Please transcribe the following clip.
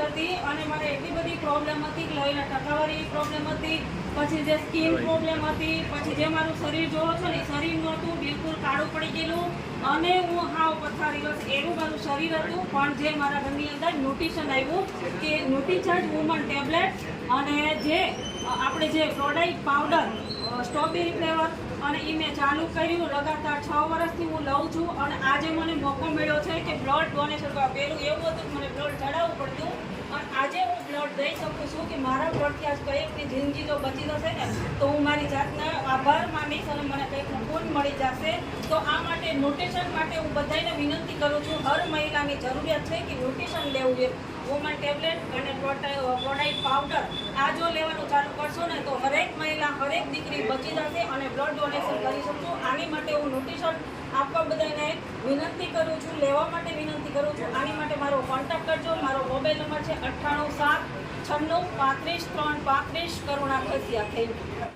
હતી અને મારે એટલી બધી પ્રોબ્લેમ હતી કે લોહીના ટકાવારીની પ્રોબ્લેમ હતી, પછી જે સ્કિન પ્રોબ્લેમ હતી, પછી જે મારું શરીર જોવો છો ને શરીર નહોતું, બિલકુલ કાળું પડી ગયેલું અને હું હાવ પથારીવશ એવું મારું શરીર હતું. પણ જે મારા ઘરની અંદર ન્યુટ્રિશન આવ્યું કે ન્યુટ્રીચાર્જ વુમન ટેબ્લેટ અને જે આપણે જે પ્રોડાક્ટ પાવડર સ્ટ્રોબેરી ફ્લેવર અને એ મેં ચાલુ કર્યું. લગાતાર 6 વર્ષથી હું લઉં છું અને આજે મને મોકો મળ્યો છે કે બ્લડ ડોનેશન કરવા. પહેલું એવું હતું કે મને બ્લડ ચડાવવું પડતું અને આજે હું બ્લડ દઈ શકું છું કે મારા બ્લડથી આજ કંઈકની જિંદગી જો બચી જશે ને તો હું મારી જાતના આભાર માનીશ અને મને કંઈકનું પૂન મળી જશે. તો આ માટે ન્યુટ્રિશન માટે હું બધાને વિનંતી કરું છું, હર મહિલાની જરૂરિયાત છે કે ન્યુટ્રિશન લેવું જોઈએ. વુમન ટેબ્લેટ અને પ્રોડાક્ટ પાવડર આ જો લેવાનું ચાલુ કરશો ને તો હરેક મહિલા હરેક દીકરી બચી જશે અને બ્લડ ડોનેશન કરી શકશો. આની માટે હું ન્યુટ્રિશન આપવા બધાને વિનંતી કરું છું, લેવા માટે વિનંતી કરું છું. આની માટે મારો કોન્ટેક્ટ કરજો. મારો મોબાઈલ નંબર છે 98 7 96 35 3 35. કરુણા ખસિયા. Thank you.